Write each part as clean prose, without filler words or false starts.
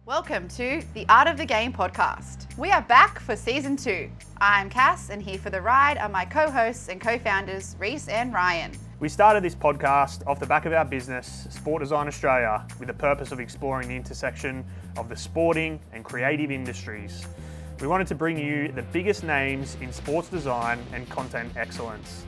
Welcome to the Art of the Game podcast. We are back for season 2. I'm Cass, and here for the ride are my co-hosts and co-founders, Reese and Ryan. We started this podcast off the back of our business, Sport Design Australia, with the purpose of exploring the intersection of the sporting and creative industries. We wanted to bring you the biggest names in sports design and content excellence.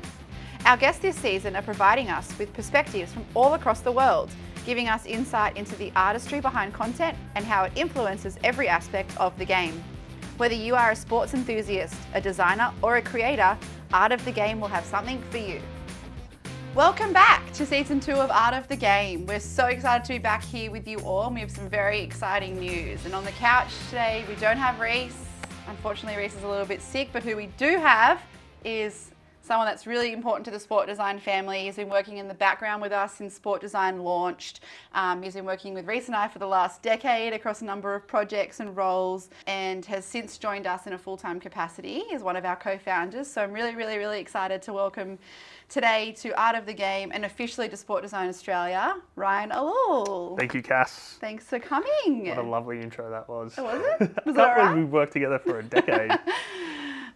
Our guests this season are providing us with perspectives from all across the world, giving us insight into the artistry behind content and how it influences every aspect of the game. Whether you are a sports enthusiast, a designer, or a creator, Art of the Game will have something for you. Welcome back to season 2 of Art of the Game. We're so excited to be back here with you all, and we have some very exciting news. And on the couch today, we don't have Reese. Unfortunately, Reese is a little bit sick, but who we do have is someone that's really important to the sport design family. He's been working in the background with us since sport design launched. He's been working with Reese and I for the last decade across a number of projects and roles, and has since joined us in a full-time capacity as one of our co-founders. So I'm really excited to welcome today to Art of the Game and officially to Sport Design Australia, Ryan Ellul. Thank you, Cass. Thanks for coming. What a lovely intro that was. Oh, was it? Was I it all can't believe right? we've worked together for a decade.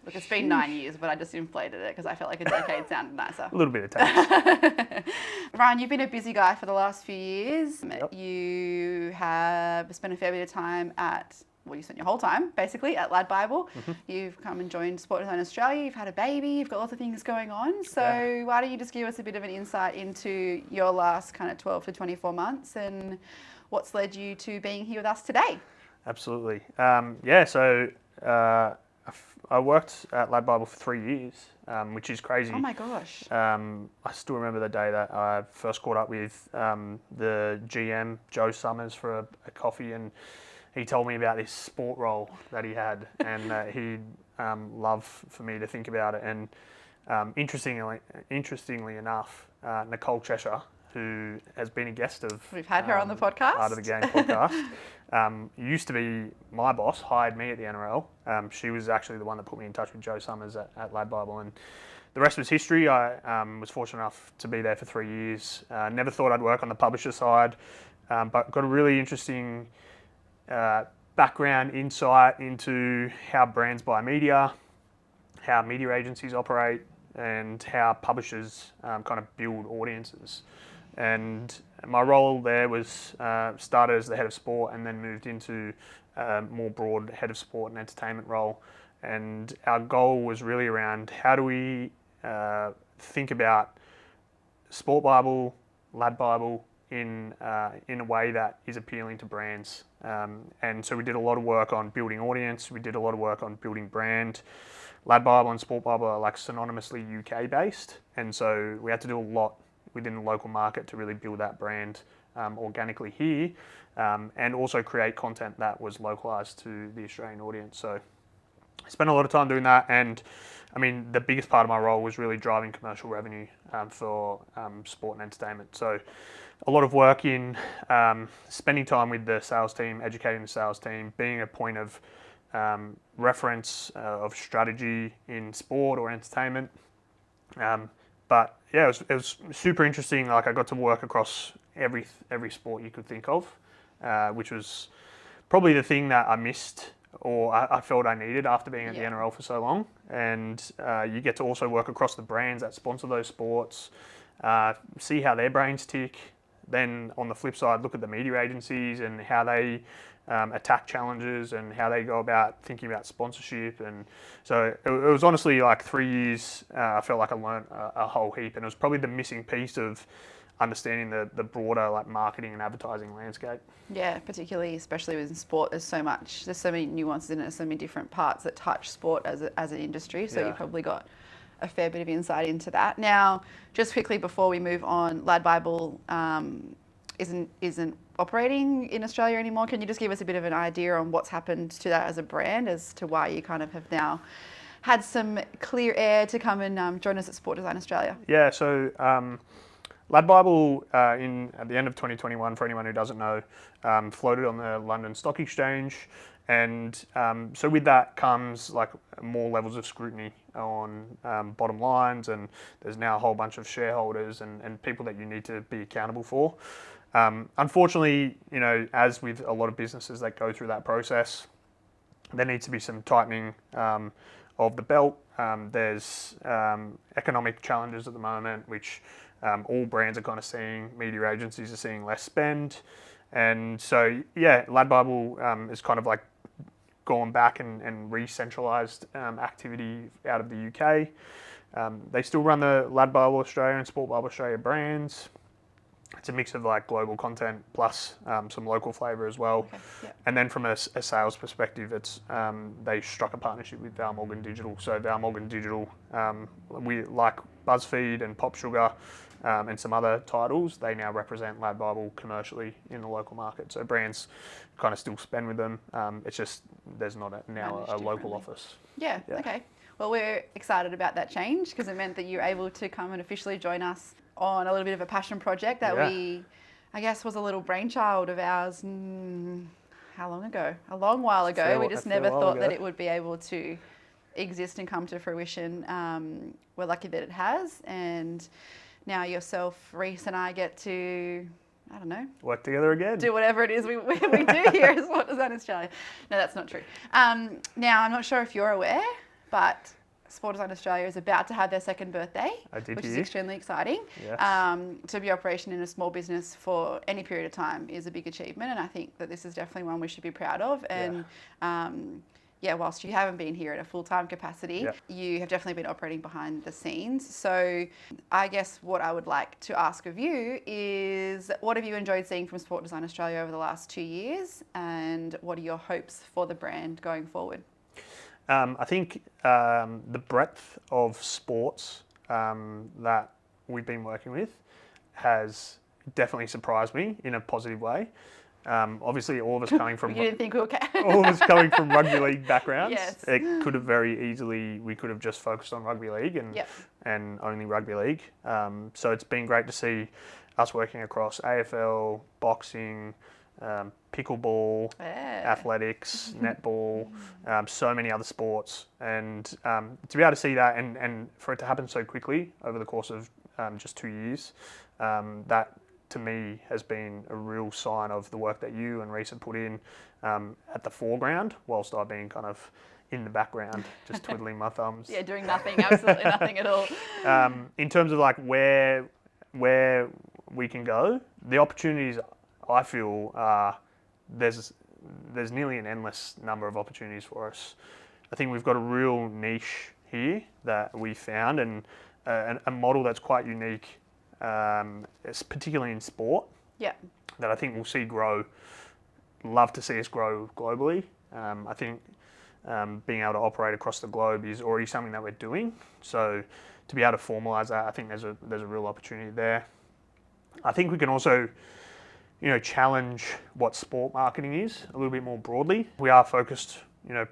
Look, it's been 9 years, but I just inflated it because I felt like a decade sounded nicer. A little bit of taste. Ryan, you've been a busy guy for the last few years. Yep. You have spent a fair bit of time you spent your whole time basically at Lad Bible. Mm-hmm. You've come and joined Sport Design Australia. You've had a baby. You've got lots of things going on. So Why don't you just give us a bit of an insight into your last kind of 12 to 24 months and what's led you to being here with us today? Absolutely. I worked at Lad Bible for 3 years, which is crazy. Oh my gosh. I still remember the day that I first caught up with the GM, Joe Summers, for a coffee, and he told me about this sport role that he had, and that he'd love for me to think about it. And interestingly enough, Nicole Cheshire, who has been a guest of... We've had her on the podcast. Art of the Game podcast. Used to be my boss, hired me at the NRL. She was actually the one that put me in touch with Joe Summers at Lad Bible. And the rest was history. I was fortunate enough to be there for 3 years. Never thought I'd work on the publisher side, but got a really interesting background, insight into how brands buy media, how media agencies operate, and how publishers kind of build audiences. And my role there was started as the head of sport and then moved into a more broad head of sport and entertainment role. And our goal was really around how do we think about Sport Bible, Lad Bible in a way that is appealing to brands. And so we did a lot of work on building audience. We did a lot of work on building brand. Lad Bible and Sport Bible are like synonymously UK based. And so we had to do a lot within the local market to really build that brand organically here, and also create content that was localized to the Australian audience. So I spent a lot of time doing that, and I mean the biggest part of my role was really driving commercial revenue for sport and entertainment. So a lot of work in spending time with the sales team, educating the sales team, being a point of reference of strategy in sport or entertainment. But yeah, it was super interesting. Like I got to work across every sport you could think of, which was probably the thing that I missed or I felt I needed after being at the NRL for so long. And you get to also work across the brands that sponsor those sports, see how their brains tick. Then on the flip side, look at the media agencies and how they attack challenges and how they go about thinking about sponsorship. And so it was honestly like 3 years. I felt like I learned a whole heap, and it was probably the missing piece of understanding the broader like marketing and advertising landscape. Yeah, particularly, especially with sport, there's so many nuances in it, so many different parts that touch sport as an industry. So you probably got a fair bit of insight into that. Now, just quickly before we move on, Lad Bible isn't operating in Australia anymore. Can you just give us a bit of an idea on what's happened to that as a brand, as to why you kind of have now had some clear air to come and join us at Sport Design Australia? Yeah, so Lad Bible at the end of 2021, for anyone who doesn't know, floated on the London Stock Exchange. And so with that comes like more levels of scrutiny on bottom lines, and there's now a whole bunch of shareholders and people that you need to be accountable for. Unfortunately, as with a lot of businesses that go through that process, there needs to be some tightening of the belt. There's economic challenges at the moment, which all brands are kind of seeing. Media agencies are seeing less spend. And so, yeah, Lad Bible is kind of like gone back and re-centralised activity out of the UK. They still run the Lad Bible Australia and Sport Bible Australia brands. It's a mix of like global content plus some local flavour as well. Okay, yep. And then from a sales perspective, it's they struck a partnership with Val Morgan Digital. So Val Morgan Digital, we like BuzzFeed and Pop Sugar and some other titles. They now represent Lad Bible commercially in the local market. So brands kind of still spend with them. It's just there's not now a local office. Yeah, okay. Well, we're excited about that change because it meant that you're able to come and officially join us on a little bit of a passion project that we, I guess, was a little brainchild of ours. How long ago? A long while ago. We just never thought that it would be able to exist and come to fruition. We're lucky that it has, and now yourself, Reese, and I get to, I don't know, work together again. Do whatever it is we do here as Sport Design Australia. No, that's not true. Now, I'm not sure if you're aware, but Sport Design Australia is about to have their second birthday, which is extremely exciting. Yes. To be operation in a small business for any period of time is a big achievement, and I think that this is definitely one we should be proud of. And whilst you haven't been here in a full-time capacity, you have definitely been operating behind the scenes. So I guess what I would like to ask of you is, what have you enjoyed seeing from Sport Design Australia over the last 2 years, and what are your hopes for the brand going forward? I think the breadth of sports that we've been working with has definitely surprised me in a positive way. Obviously, all of us coming from you didn't think we were all of us coming from rugby league backgrounds, yes. It could have very easily we could have just focused on rugby league and only rugby league. So it's been great to see us working across AFL, boxing, pickleball, athletics, netball, so many other sports, and to be able to see that and for it to happen so quickly over the course of just 2 years, that to me has been a real sign of the work that you and Reese have put in at the foreground, whilst I've been kind of in the background, just twiddling my thumbs. Yeah, doing nothing, absolutely nothing at all. In terms of like where we can go, the opportunities I feel there's nearly an endless number of opportunities for us. I think we've got a real niche here that we found, and a model that's quite unique, particularly in sport. Yeah. That I think we'll see grow. Love to see us grow globally. I think being able to operate across the globe is already something that we're doing. So to be able to formalise that, I think there's a real opportunity there. I think we can also challenge what sport marketing is a little bit more broadly. We are focused,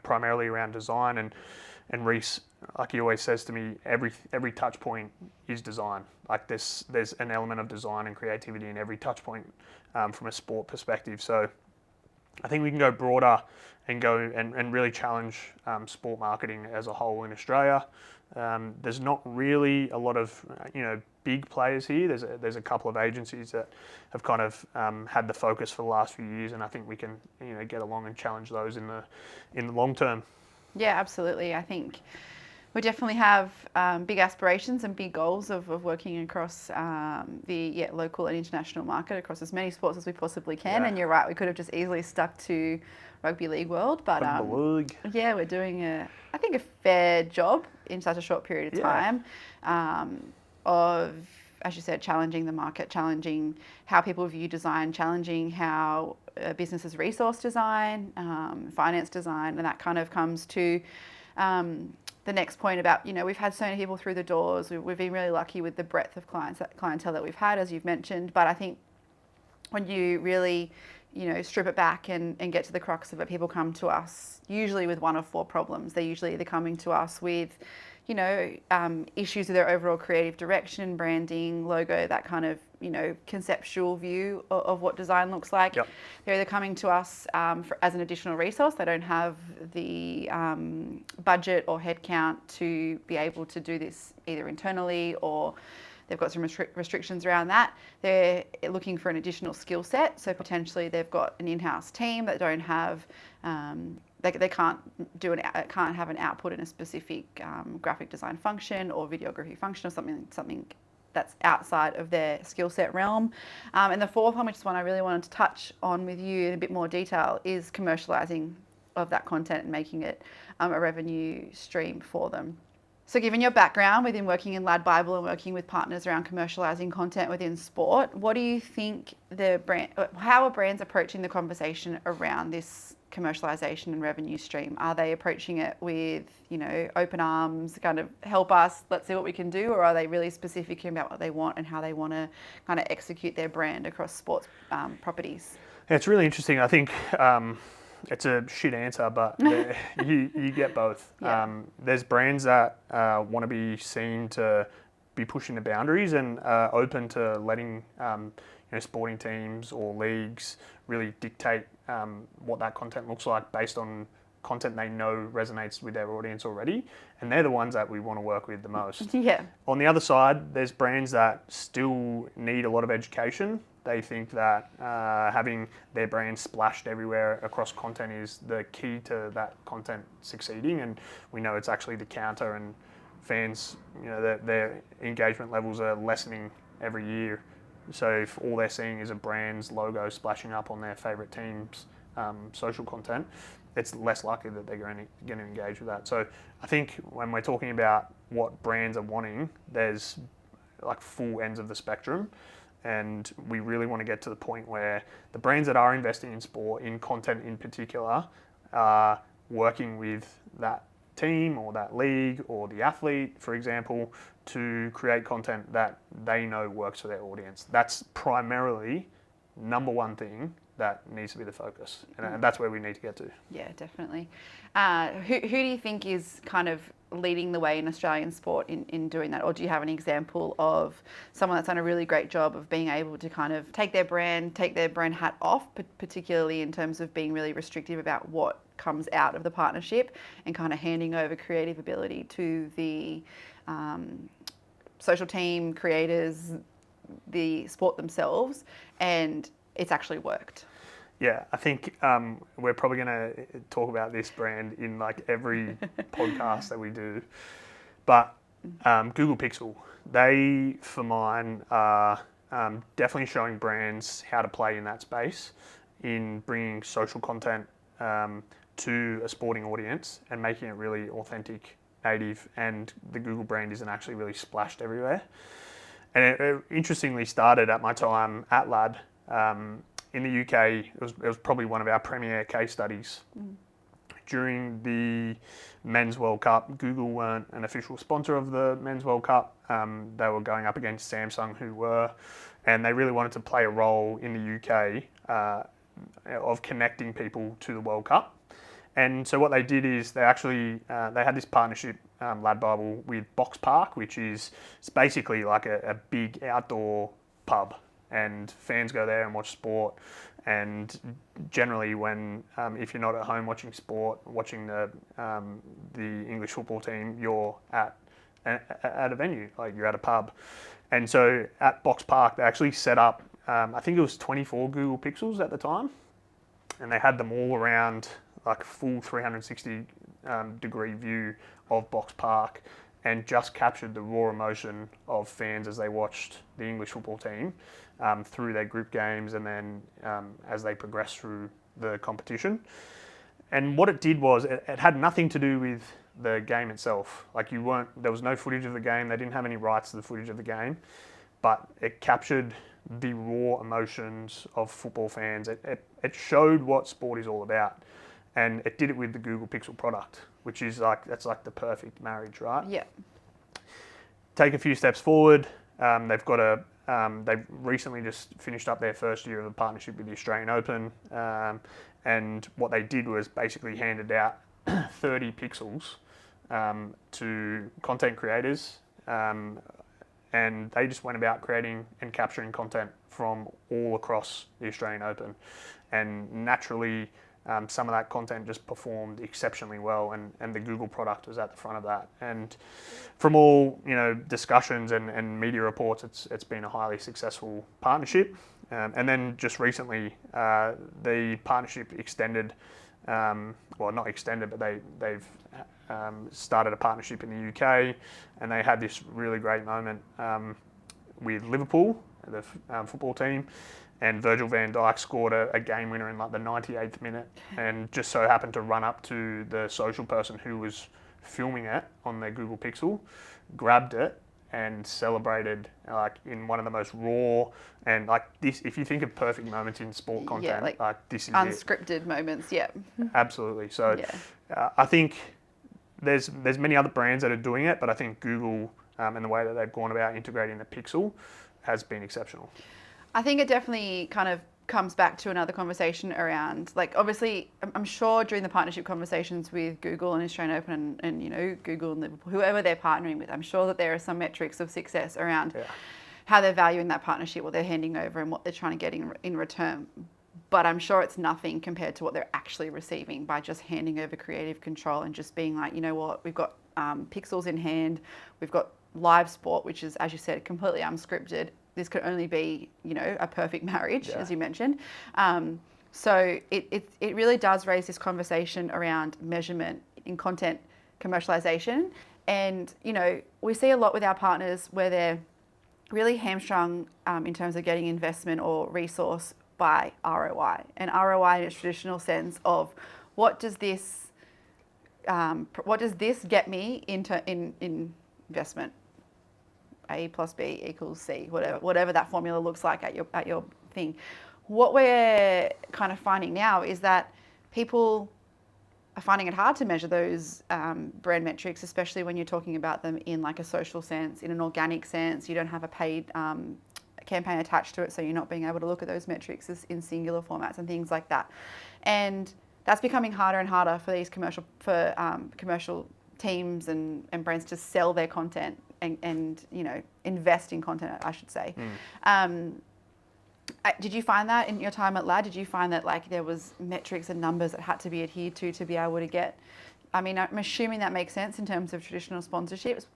primarily around design, and Reese, like he always says to me, every touch point is design. Like there's an element of design and creativity in every touch point from a sport perspective. So I think we can go broader and go and really challenge sport marketing as a whole in Australia. There's not really a lot of big players here. There's a couple of agencies that have kind of had the focus for the last few years, and I think we can get along and challenge those in the long term. Yeah, absolutely. I think we definitely have big aspirations and big goals of working across the local and international market across as many sports as we possibly can. Yeah. And you're right, we could have just easily stuck to rugby league world, but we're doing I think a fair job in such a short period of time of, as you said, challenging the market, challenging how people view design, challenging how businesses resource design, finance design, and that kind of comes to the next point about, we've had so many people through the doors. We've been really lucky with the breadth of clientele that we've had, as you've mentioned, but I think when you really strip it back and get to the crux of it, people come to us usually with one of four problems. They're usually either coming to us with, issues with their overall creative direction, branding, logo, that kind of, conceptual view of what design looks like. Yep. They're either coming to us as an additional resource. They don't have the budget or headcount to be able to do this either internally, or they've got some restrictions around that. They're looking for an additional skill set, so potentially they've got an in-house team that don't have, they can't have an output in a specific graphic design function or videography function or something that's outside of their skill set realm. And the fourth one, which is one I really wanted to touch on with you in a bit more detail, is commercialising of that content and making it a revenue stream for them. So given your background within working in Lad Bible and working with partners around commercialising content within sport, what do you think how are brands approaching the conversation around this commercialisation and revenue stream? Are they approaching it with, open arms, kind of help us, let's see what we can do, or are they really specific about what they want and how they want to kind of execute their brand across sports properties? Yeah, it's really interesting. I think it's a shit answer, but you get both. Yeah. There's brands that want to be seen to be pushing the boundaries and open to letting sporting teams or leagues really dictate what that content looks like based on content they know resonates with their audience already, and they're the ones that we want to work with the most. Yeah. On the other side, there's brands that still need a lot of education. They think that having their brand splashed everywhere across content is the key to that content succeeding, and we know it's actually the counter, and fans, their engagement levels are lessening every year. So if all they're seeing is a brand's logo splashing up on their favourite team's social content, it's less likely that they're going to engage with that. So I think when we're talking about what brands are wanting, there's like full ends of the spectrum. And we really want to get to the point where the brands that are investing in sport, in content in particular, are working with that team or that league or the athlete, for example, to create content that they know works for their audience. That's primarily number one thing that needs to be the focus. And that's where we need to get to. Yeah, definitely. Who do you think is kind of leading the way in Australian sport in doing that? Or do you have an example of someone that's done a really great job of being able to kind of take their brand hat off, particularly in terms of being really restrictive about what comes out of the partnership and kind of handing over creative ability to the social team, creators, the sport themselves, and it's actually worked? Yeah, I think we're probably going to talk about this brand in like every podcast that we do. But Google Pixel, they, for mine, are definitely showing brands how to play in that space, in bringing social content to a sporting audience and making it really authentic, native, and the Google brand isn't actually really splashed everywhere. And it interestingly started at my time at Lad. In the UK, it was probably one of our premier case studies. During the Men's World Cup, Google weren't an official sponsor of the Men's World Cup. They were going up against Samsung, who were, and they really wanted to play a role in the UK of connecting people to the World Cup. And so what they did is they actually they had this partnership, Lad Bible, with Box Park, which is it's basically like a big outdoor pub. And fans go there and watch sport. And generally, when if you're not at home watching sport, watching the English football team, you're at a venue, like you're at a pub. And so at Box Park, they actually set up, I think it was 24 Google Pixels at the time, and they had them all around, like full 360 degree view of Box Park, and just captured the raw emotion of fans as they watched the English football team through their group games and then as they progressed through the competition. And what it did was it had nothing to do with the game itself. Like there was no footage of the game. They didn't have any rights to the footage of the game, but it captured the raw emotions of football fans. It showed what sport is all about. And it did it with the Google Pixel product, which is that's like the perfect marriage, right? Yeah. Take a few steps forward. They've recently just finished up their first year of a partnership with the Australian Open, and what they did was basically handed out 30 pixels to content creators, and they just went about creating and capturing content from all across the Australian Open, and naturally. some of that content just performed exceptionally well, and the Google product was at the front of that. And from all discussions and media reports, it's been a highly successful partnership. And then just recently, the partnership extended. Well, not extended, but they've started a partnership in the UK, and they had this really great moment with Liverpool, the football team, and Virgil van Dijk scored a game winner in like the 98th minute, and just so happened to run up to the social person who was filming it on their Google Pixel, grabbed it, and celebrated like in one of the most raw and like this. If you think of perfect moments in sport content, like this is unscripted moments. Yeah, absolutely. So I think there's many other brands that are doing it, but I think Google and the way that they've gone about integrating the Pixel has been exceptional. I think it definitely kind of comes back to another conversation around, like, obviously, I'm sure during the partnership conversations with Google and Australian Open and Google and Liverpool, whoever they're partnering with, I'm sure that there are some metrics of success around how they're valuing that partnership, what they're handing over, and what they're trying to get in return. But I'm sure it's nothing compared to what they're actually receiving by just handing over creative control and just being like, you know what, we've got pixels in hand, we've got live sport, which is, as you said, completely unscripted. This could only be, a perfect marriage, as you mentioned. So it really does raise this conversation around measurement in content commercialization. And, we see a lot with our partners where they're really hamstrung in terms of getting investment or resource by ROI. And ROI in its traditional sense of what does this get me in investment? A plus B equals C, whatever that formula looks like at your thing. What we're kind of finding now is that people are finding it hard to measure those brand metrics, especially when you're talking about them in like a social sense, in an organic sense. You don't have a paid campaign attached to it, so you're not being able to look at those metrics in singular formats and things like that. And that's becoming harder and harder for these commercial teams and brands to sell their content and invest in content, I should say. Did you find that in your time at LAD? Did you find that like there was metrics and numbers that had to be adhered to be able to get? I mean, I'm assuming that makes sense in terms of traditional sponsorships.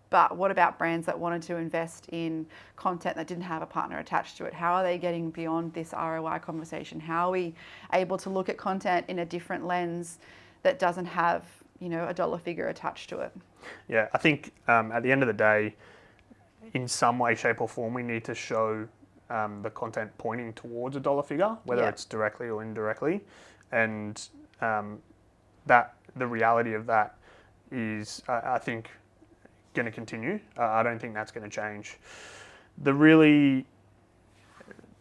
But what about brands that wanted to invest in content that didn't have a partner attached to it? How are they getting beyond this ROI conversation? How are we able to look at content in a different lens that doesn't have a dollar figure attached to it? Yeah, I think at the end of the day, in some way, shape or form, we need to show the content pointing towards a dollar figure, whether it's directly or indirectly. And that the reality of that is, I think, going to continue. I don't think that's going to change. The really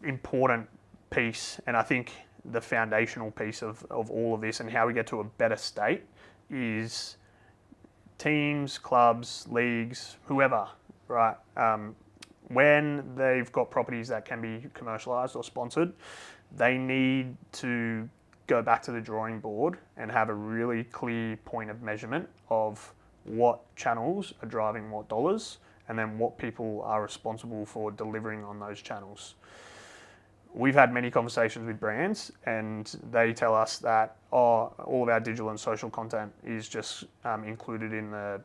important piece, and I think the foundational piece of all of this and how we get to a better state is teams, clubs, leagues, whoever, right? When they've got properties that can be commercialised or sponsored, they need to go back to the drawing board and have a really clear point of measurement of what channels are driving what dollars and then what people are responsible for delivering on those channels. We've had many conversations with brands and they tell us that all of our digital and social content is just included in the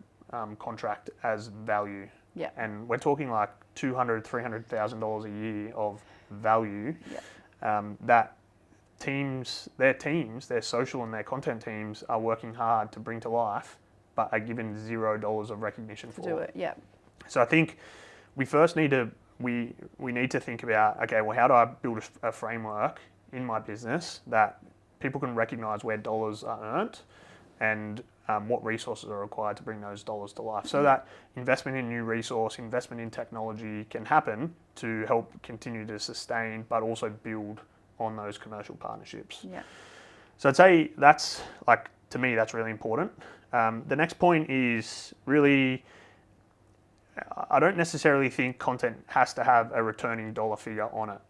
contract as value. Yeah. And we're talking like $200,000, $300,000 a year of value that their social and their content teams are working hard to bring to life, but are given $0 of recognition for. Do it, yeah. So I think we first need to we need to think about, okay, well, how do I build a framework in my business that people can recognise where dollars are earned and what resources are required to bring those dollars to life, so that investment in new resource, investment in technology can happen to help continue to sustain, but also build on those commercial partnerships. Yeah. So I'd say that's, like, to me, that's really important. The next point is really, I don't necessarily think content has to have a returning dollar figure on it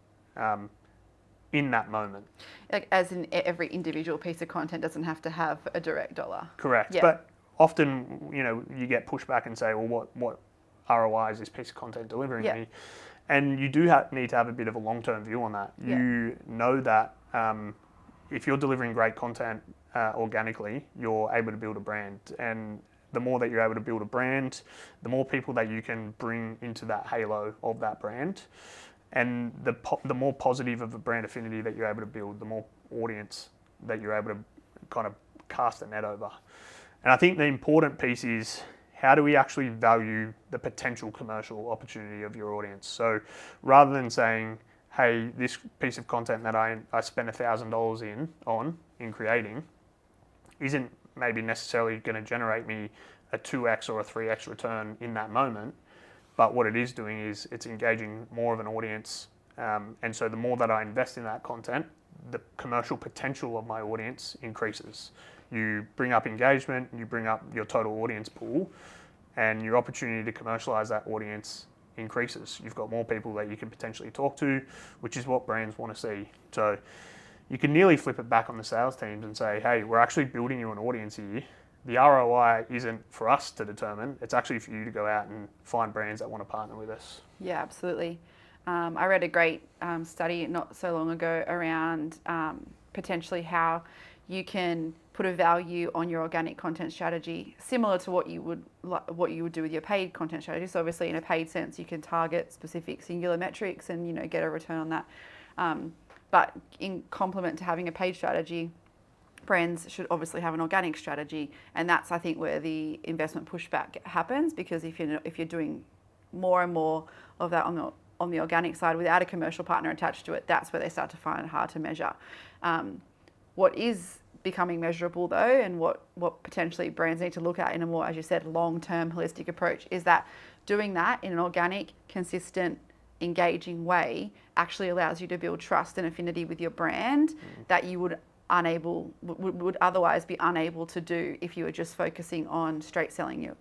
in that moment. Like, as in every individual piece of content doesn't have to have a direct dollar. Correct. Yeah. But often, you get pushback and say, well, what ROI is this piece of content delivering me? And you do need to have a bit of a long-term view on that. You know that if you're delivering great content organically, you're able to build a brand. And the more that you're able to build a brand, the more people that you can bring into that halo of that brand. And the more positive of a brand affinity that you're able to build, the more audience that you're able to kind of cast a net over. And I think the important piece is, how do we actually value the potential commercial opportunity of your audience? So rather than saying, hey, this piece of content that I spent $1,000 in creating isn't maybe necessarily going to generate me a 2x or a 3x return in that moment, but what it is doing is it's engaging more of an audience. And so the more that I invest in that content, the commercial potential of my audience increases. You bring up engagement, you bring up your total audience pool, and your opportunity to commercialize that audience increases. You've got more people that you can potentially talk to, which is what brands want to see. So you can nearly flip it back on the sales teams and say, hey, we're actually building you an audience here. The ROI isn't for us to determine, it's actually for you to go out and find brands that want to partner with us. Yeah, absolutely. I read a great study not so long ago around potentially how you can put a value on your organic content strategy, similar to what you would do with your paid content strategy. So obviously, in a paid sense, you can target specific singular metrics and get a return on that. But in complement to having a paid strategy, brands should obviously have an organic strategy, and that's, I think, where the investment pushback happens, because if you're doing more and more of that on the organic side without a commercial partner attached to it, that's where they start to find it hard to measure. What is becoming measurable though, and what potentially brands need to look at in a more, as you said, long-term holistic approach, is that doing that in an organic, consistent, engaging way actually allows you to build trust and affinity with your brand that you would otherwise be unable to do if you were just focusing on straight selling your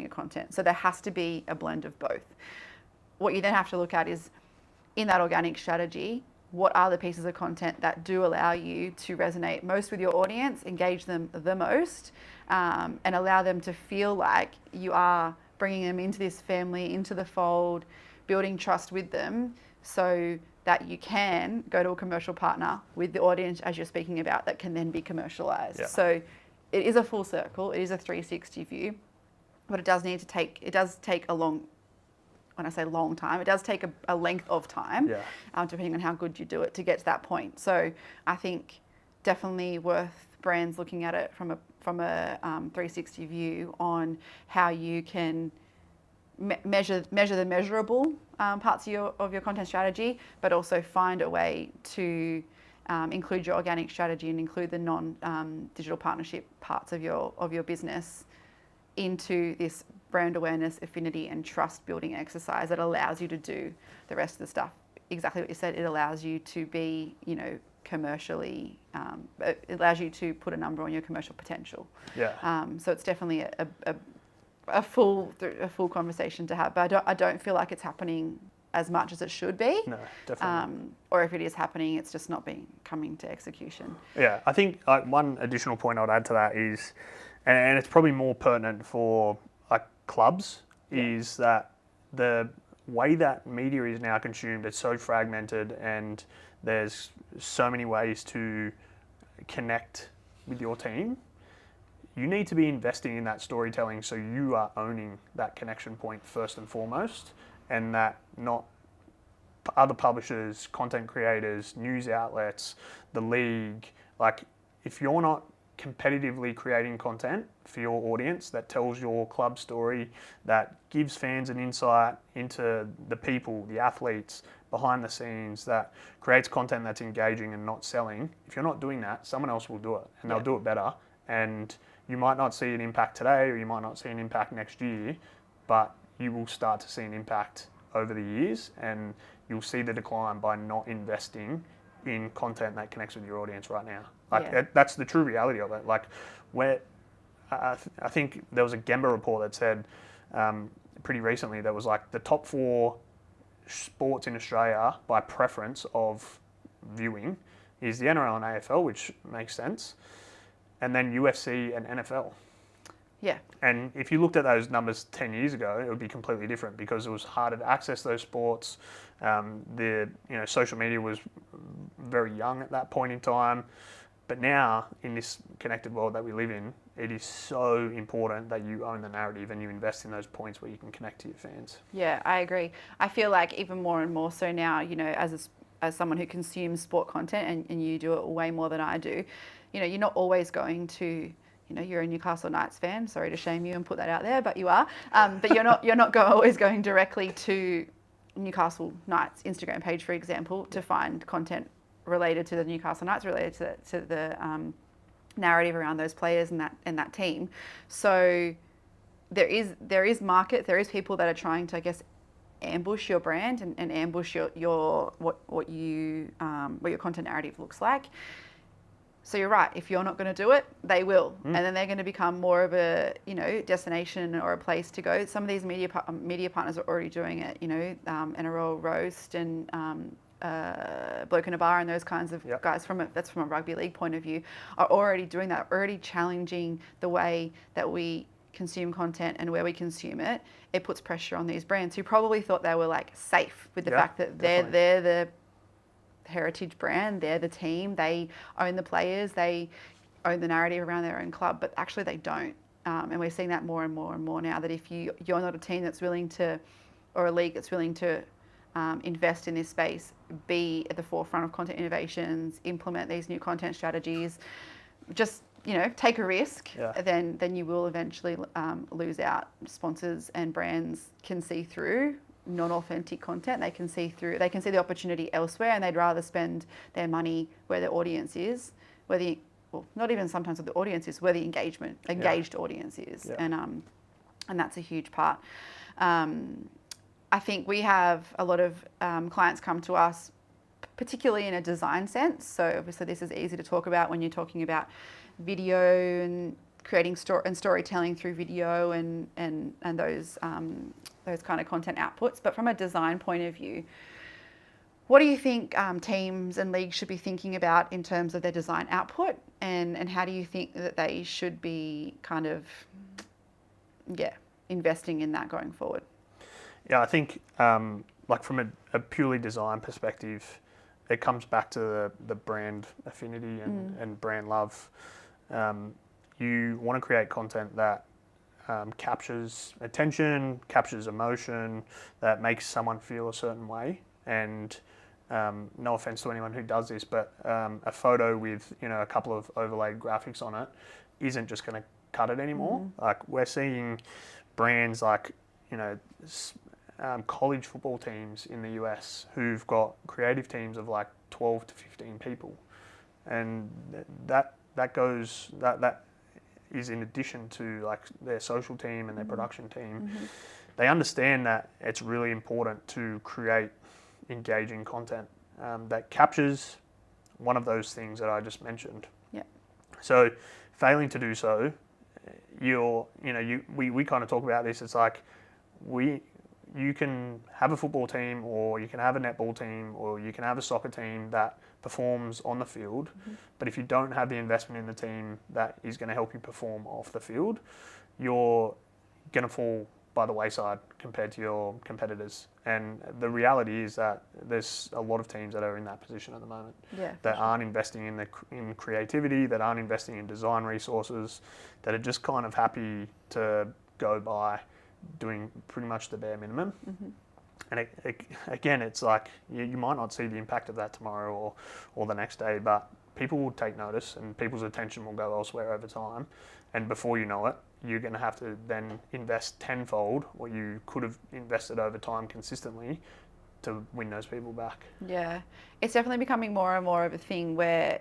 content. So there has to be a blend of both. What you then have to look at is, in that organic strategy, what are the pieces of content that do allow you to resonate most with your audience, engage them the most, and allow them to feel like you are bringing them into this family, into the fold, building trust with them, so that you can go to a commercial partner with the audience, as you're speaking about, that can then be commercialized. Yeah. So it is a full circle, it is a 360 view, but it does take a long, when I say long time, it does take a length of time, depending on how good you do it, to get to that point. So I think definitely worth brands looking at it from a 360 view on how you can measure the measurable parts of your content strategy, but also find a way to include your organic strategy and include the non-digital partnership parts of your business into this brand awareness, affinity, and trust building exercise that allows you to do the rest of the stuff. Exactly what you said. It allows you to be, commercially. It allows you to put a number on your commercial potential. Yeah. So it's definitely a full conversation to have, but I don't feel like it's happening as much as it should be. No, definitely. Or if it is happening, it's just not coming to execution. Yeah, I think one additional point I'd add to that is, and it's probably more pertinent for clubs, is that the way that media is now consumed, it's so fragmented, and there's so many ways to connect with your team. You need to be investing in that storytelling, so you are owning that connection point first and foremost, and that not other publishers, content creators, news outlets, the league. If you're not competitively creating content for your audience that tells your club story, that gives fans an insight into the people, the athletes behind the scenes, that creates content that's engaging and not selling, if you're not doing that, someone else will do it, and they'll do it better. And you might not see an impact today, or you might not see an impact next year, but you will start to see an impact over the years, and you'll see the decline by not investing in content that connects with your audience right now. That's the true reality of it. I think there was a Gemba report that said pretty recently, that was the top 4 sports in Australia by preference of viewing is the NRL and AFL, which makes sense, and then UFC and NFL. Yeah. And if you looked at those numbers 10 years ago, it would be completely different, because it was harder to access those sports. Social media was very young at that point in time. But now, in this connected world that we live in, it is so important that you own the narrative and you invest in those points where you can connect to your fans. Yeah, I agree. I feel like even more and more so now, as someone who consumes sport content, and you do it way more than I do, you're not always going to, you're a Newcastle Knights fan. Sorry to shame you and put that out there, but you are. But you're not always going directly to Newcastle Knights Instagram page, for example, to find content related to the Newcastle Knights, related to the narrative around those players and that team. So there is market, there is people that are trying to, I guess, ambush your brand and ambush your what your content narrative looks like. So you're right. If you're not going to do it, they will, and then they're going to become more of a destination or a place to go. Some of these media partners are already doing it. NRL Roast and Bloke in a Bar and those kinds of guys that's from a rugby league point of view are already doing that, already challenging the way that we consume content and where we consume it. It puts pressure on these brands who probably thought they were like safe with the fact that they're the heritage brand, they're the team, they own the players, they own the narrative around their own club, but actually they don't. And we're seeing that more and more and more now, that if you're not a team that's willing to, or a league that's willing to invest in this space, be at the forefront of content innovations, implement these new content strategies, just take a risk, then you will eventually lose out. Sponsors and brands can see through non-authentic content. They can see the opportunity elsewhere, and they'd rather spend their money where the audience is, not even sometimes where the audience is, where the engaged audience is. And that's a huge part. I think we have a lot of clients come to us, particularly in a design sense. So obviously this is easy to talk about when you're talking about video and creating storytelling through video and those kind of content outputs. But from a design point of view, what do you think teams and leagues should be thinking about in terms of their design output, and how do you think that they should be kind of investing in that going forward? Yeah, I think like from a purely design perspective, it comes back to the brand affinity and brand love. You want to create content that captures attention, captures emotion, that makes someone feel a certain way. And no offense to anyone who does this, but a photo with a couple of overlaid graphics on it isn't just going to cut it anymore. Like we're seeing brands like college football teams in the US who've got creative teams of like 12 to 15 people, and that is in addition to like their social team and their production team. They understand that it's really important to create engaging content that captures one of those things that I just mentioned. So failing to do so, we kind of talk about this. It's like you can have a football team, or you can have a netball team, or you can have a soccer team that performs on the field, but if you don't have the investment in the team that is going to help you perform off the field, you're going to fall by the wayside compared to your competitors. And the reality is that there's a lot of teams that are in that position at the moment, that aren't investing in creativity, that aren't investing in design resources, that are just kind of happy to go by doing pretty much the bare minimum. And again, it's like you might not see the impact of that tomorrow or the next day, but people will take notice and people's attention will go elsewhere over time. And before you know it, you're going to have to then invest tenfold what you could have invested over time consistently to win those people back. Yeah, it's definitely becoming more and more of a thing where,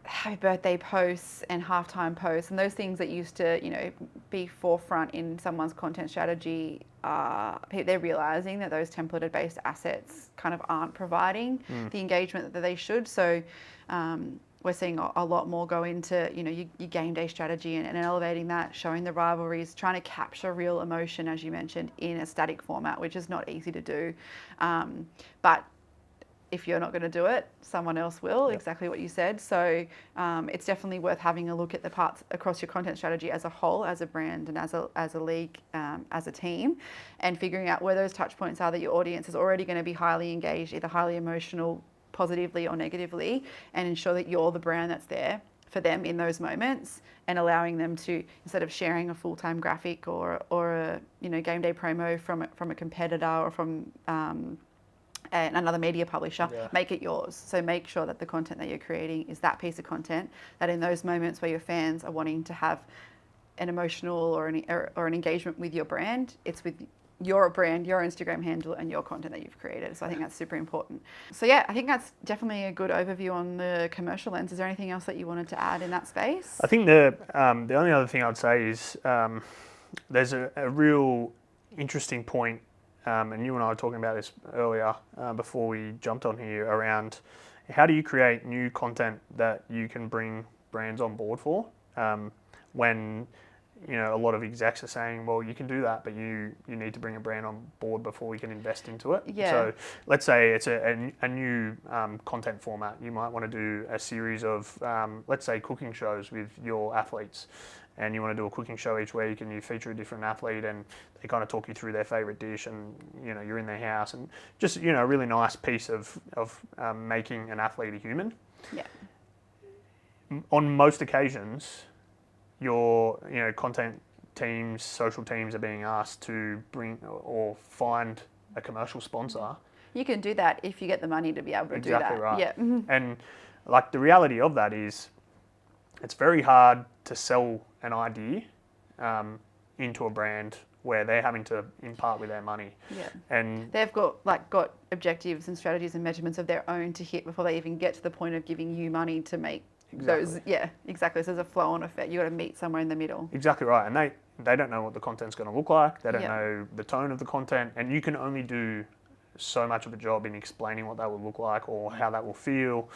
happy birthday posts and halftime posts and those things that used to, be forefront in someone's content strategy, they're realizing that those templated based assets kind of aren't providing the engagement that they should. So we're seeing a lot more go into, your game day strategy and elevating that, showing the rivalries, trying to capture real emotion, as you mentioned, in a static format, which is not easy to do. But if you're not going to do it, someone else will, exactly what you said. So it's definitely worth having a look at the parts across your content strategy as a whole, as a brand and as a league, as a team, and figuring out where those touch points are that your audience is already going to be highly engaged, either highly emotional, positively or negatively, and ensure that you're the brand that's there for them in those moments, and allowing them to, instead of sharing a full-time graphic or a game day promo from a competitor or from another media publisher, make it yours. So make sure that the content that you're creating is that piece of content that in those moments where your fans are wanting to have an emotional or an engagement with your brand, it's with your brand, your Instagram handle, and your content that you've created. So I think that's super important. So yeah, I think that's definitely a good overview on the commercial lens. Is there anything else that you wanted to add in that space? I think the only other thing I'd say is there's a real interesting point, and you and I were talking about this earlier before we jumped on here, around how do you create new content that you can bring brands on board for, when a lot of execs are saying, well, you can do that, but you need to bring a brand on board before we can invest into it. Yeah. So let's say it's a new content format. You might want to do a series of, let's say, cooking shows with your athletes, and you want to do a cooking show each week, and you feature a different athlete, and they kind of talk you through their favorite dish, and you're in their house, and just a really nice piece of making an athlete a human. Yeah. On most occasions, your content teams, social teams are being asked to bring or find a commercial sponsor. You can do that if you get the money to be able to do that. Exactly right. Yeah. And like the reality of that is, it's very hard to sell an idea into a brand where they're having to impart with their money. Yeah. And they've got objectives and strategies and measurements of their own to hit before they even get to the point of giving you money to make those. Yeah, exactly. So there's a flow-on effect. You got to meet somewhere in the middle. Exactly right. And they don't know what the content's going to look like. They don't know the tone of the content, and you can only do so much of a job in explaining what that will look like or how that will feel.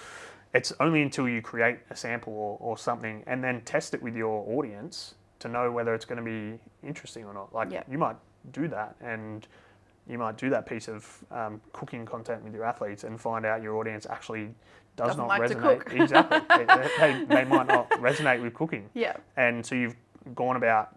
It's only until you create a sample or something and then test it with your audience to know whether it's going to be interesting or not. You might do that, and you might do that piece of cooking content with your athletes and find out your audience actually doesn't not like resonate. To cook. Exactly. they might not resonate with cooking. Yeah. And so you've gone about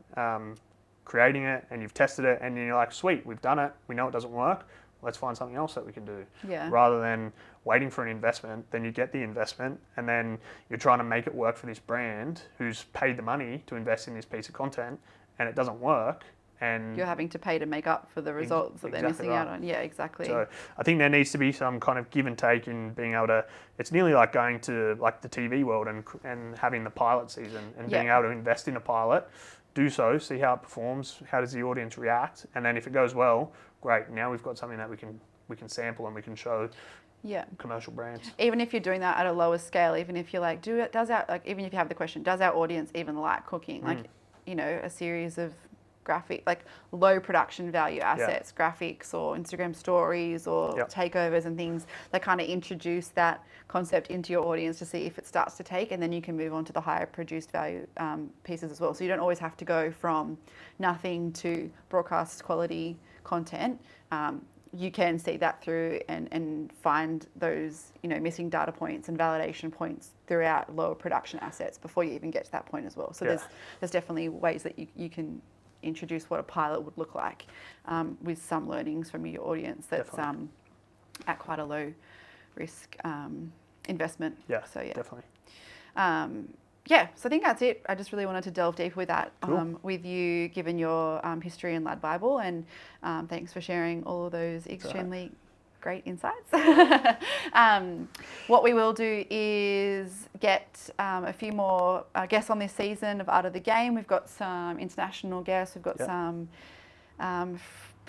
creating it, and you've tested it, and you're like, sweet, we've done it. We know it doesn't work. Let's find something else that we can do. Yeah. Rather than waiting for an investment, then you get the investment, and then you're trying to make it work for this brand who's paid the money to invest in this piece of content, and it doesn't work. And you're having to pay to make up for the results that they're missing out on. Yeah, exactly. So I think there needs to be some kind of give and take in being able to, it's nearly like going to the TV world and having the pilot season and being able to invest in a pilot, do so, see how it performs, how does the audience react, and then if it goes well, great, now we've got something that we can sample and we can show commercial brands. Even if you're doing that at a lower scale, even if you're like, even if you have the question, does our audience even like cooking? A series of low production value assets, graphics or Instagram stories or takeovers and things that kind of introduce that concept into your audience to see if it starts to take, and then you can move on to the higher produced value pieces as well. So you don't always have to go from nothing to broadcast quality content. You can see that through and find those missing data points and validation points throughout lower production assets before you even get to that point as well. So there's definitely ways that you can introduce what a pilot would look like with some learnings from your audience that's at quite a low risk investment. Yeah, so definitely. So I think that's it. I just really wanted to delve deeper with that with you, given your history in Lad Bible, and thanks for sharing all of those extremely great insights. What we will do is get a few more guests on this season of Art of the Game. We've got some international guests. We've got some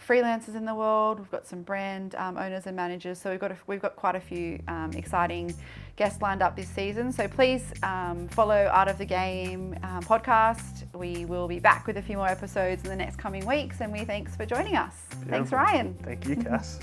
freelancers in the world. We've got some brand owners and managers. So we've got quite a few exciting guests lined up this season. So please follow Art of the Game podcast. We will be back with a few more episodes in the next coming weeks, and thanks for joining us. Beautiful. Thanks, Ryan. Thank you, Cass.